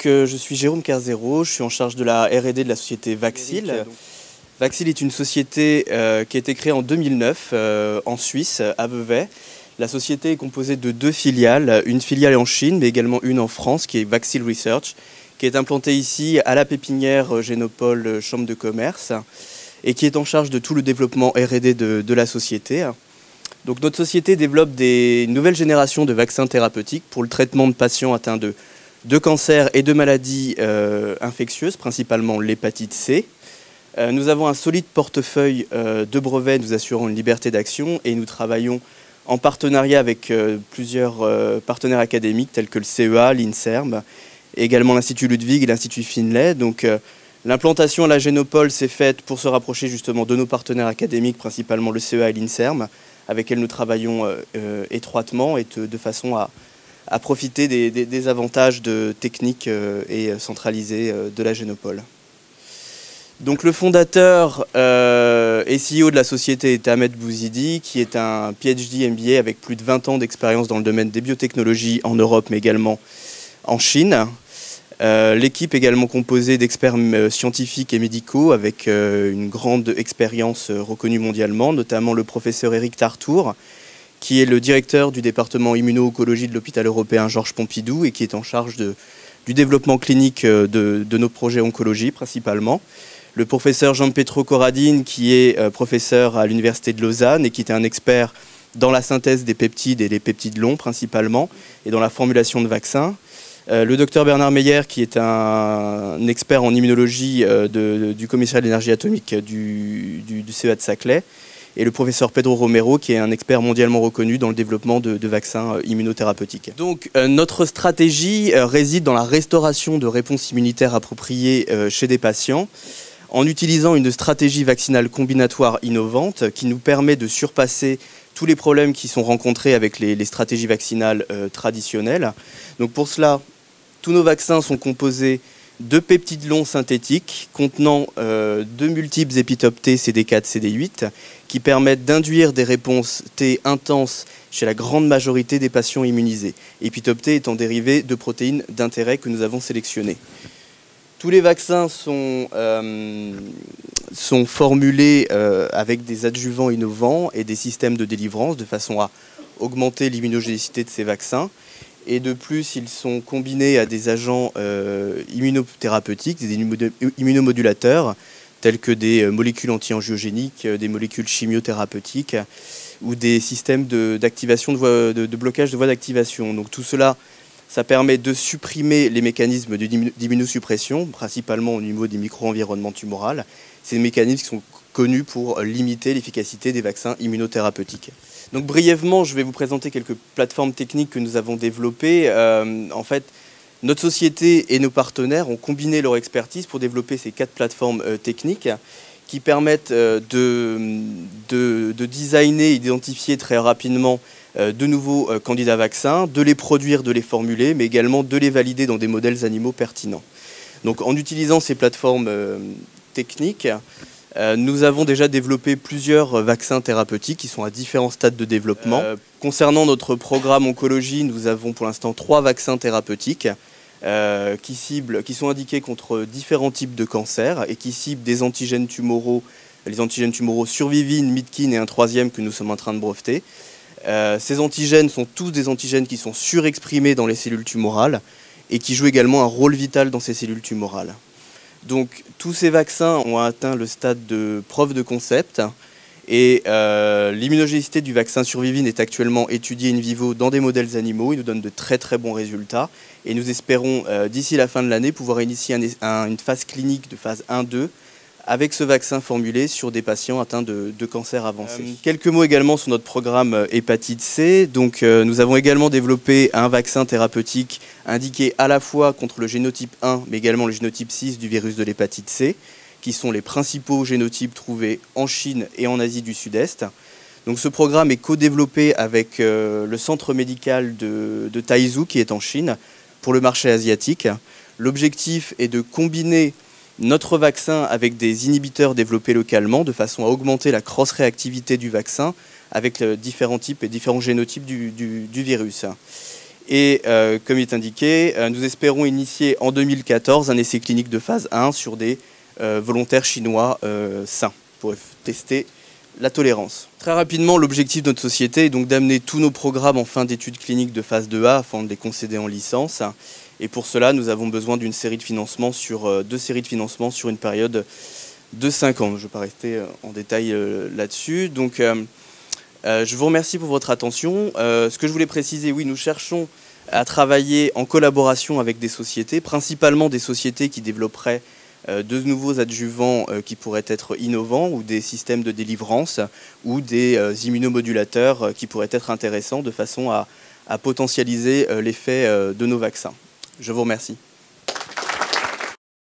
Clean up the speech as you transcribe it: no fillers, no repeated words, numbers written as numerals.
Je suis Jérôme Carzero, je suis en charge de la R&D de la société Vaxil. Vaxil est une société qui a été créée en 2009 en Suisse, à Vevey. La société est composée de deux filiales, une filiale en Chine, mais également une en France, qui est Vaxil Research, qui est implantée ici à la pépinière Génopole Chambre de commerce, et qui est en charge de tout le développement R&D de la société. Donc notre société développe des nouvelles générations de vaccins thérapeutiques pour le traitement de patients atteints de cancers et de maladies infectieuses, principalement l'hépatite C. Nous avons un solide portefeuille de brevets nous assurant une liberté d'action et nous travaillons en partenariat avec plusieurs partenaires académiques tels que le CEA, l'INSERM, et également l'Institut Ludwig et l'Institut Finlay. Donc l'implantation à la Génopole s'est faite pour se rapprocher justement de nos partenaires académiques, principalement le CEA et l'INSERM, avec lesquels nous travaillons étroitement et de façon à profiter des avantages techniques et centralisés de la Génopole. Donc le fondateur et CEO de la société est Ahmed Bouzidi, qui est un PhD MBA avec plus de 20 ans d'expérience dans le domaine des biotechnologies en Europe, mais également en Chine. L'équipe est également composée d'experts scientifiques et médicaux avec une grande expérience reconnue mondialement, notamment le professeur Éric Tartour, qui est le directeur du département immuno-oncologie de l'hôpital européen Georges Pompidou et qui est en charge du développement clinique de nos projets oncologie principalement. Le professeur Gianpietro Corradine, qui est professeur à l'université de Lausanne et qui est un expert dans la synthèse des peptides et les peptides longs principalement et dans la formulation de vaccins. Le docteur Bernard Meyer, qui est un expert en immunologie du commissariat de l'énergie atomique du CEA de Saclay. Et le professeur Pedro Romero, qui est un expert mondialement reconnu dans le développement de vaccins immunothérapeutiques. Donc notre stratégie réside dans la restauration de réponses immunitaires appropriées chez des patients, en utilisant une stratégie vaccinale combinatoire innovante qui nous permet de surpasser tous les problèmes qui sont rencontrés avec les stratégies vaccinales traditionnelles. Donc pour cela, tous nos vaccins sont composés de peptides longs synthétiques contenant de multiples épitopes T, CD4, CD8 qui permettent d'induire des réponses T intenses chez la grande majorité des patients immunisés. Épitope T étant dérivé de protéines d'intérêt que nous avons sélectionnées. Tous les vaccins sont formulés avec des adjuvants innovants et des systèmes de délivrance de façon à augmenter l'immunogénicité de ces vaccins. Et de plus, ils sont combinés à des agents immunothérapeutiques, des immunomodulateurs, tels que des molécules anti-angiogéniques, des molécules chimiothérapeutiques ou des systèmes d'activation de blocage de voie d'activation. Donc tout cela, ça permet de supprimer les mécanismes d'immunosuppression, principalement au niveau des micro-environnements tumoraux. Ces mécanismes qui sont connus pour limiter l'efficacité des vaccins immunothérapeutiques. Donc brièvement, je vais vous présenter quelques plateformes techniques que nous avons développées. En fait, notre société et nos partenaires ont combiné leur expertise pour développer ces 4 plateformes techniques qui permettent de designer et d'identifier très rapidement de nouveaux candidats vaccins, de les produire, de les formuler, mais également de les valider dans des modèles animaux pertinents. Donc en utilisant ces plateformes techniques, nous avons déjà développé plusieurs vaccins thérapeutiques qui sont à différents stades de développement. Concernant notre programme oncologie, nous avons pour l'instant 3 vaccins thérapeutiques qui sont indiqués contre différents types de cancers et qui ciblent des antigènes tumoraux, les antigènes tumoraux survivin, Mitkin et un 3e que nous sommes en train de breveter. Ces antigènes sont tous des antigènes qui sont surexprimés dans les cellules tumorales et qui jouent également un rôle vital dans ces cellules tumorales. Donc tous ces vaccins ont atteint le stade de preuve de concept et l'immunogénicité du vaccin Survivin est actuellement étudiée in vivo dans des modèles animaux. Il nous donne de très très bons résultats et nous espérons d'ici la fin de l'année pouvoir initier une phase clinique de phase 1-2 avec ce vaccin formulé sur des patients atteints de cancer avancé. Quelques mots également sur notre programme hépatite C. Donc, nous avons également développé un vaccin thérapeutique indiqué à la fois contre le génotype 1, mais également le génotype 6 du virus de l'hépatite C, qui sont les principaux génotypes trouvés en Chine et en Asie du Sud-Est. Donc, ce programme est co-développé avec le centre médical de Taizhou, qui est en Chine, pour le marché asiatique. L'objectif est de combiner notre vaccin avec des inhibiteurs développés localement de façon à augmenter la cross-réactivité du vaccin avec différents types et différents génotypes du virus. Et comme il est indiqué, nous espérons initier en 2014 un essai clinique de phase 1 sur des volontaires chinois sains pour tester la tolérance. Très rapidement, l'objectif de notre société est donc d'amener tous nos programmes en fin d'études cliniques de phase 2A afin de les concéder en licence. Et pour cela, nous avons besoin d'une série de financements sur deux séries de financements sur une période de 5 ans. Je ne vais pas rester en détail là-dessus. Donc, je vous remercie pour votre attention. Ce que je voulais préciser, oui, nous cherchons à travailler en collaboration avec des sociétés, principalement des sociétés qui développeraient de nouveaux adjuvants qui pourraient être innovants ou des systèmes de délivrance ou des immunomodulateurs qui pourraient être intéressants de façon à potentialiser l'effet de nos vaccins. Je vous remercie.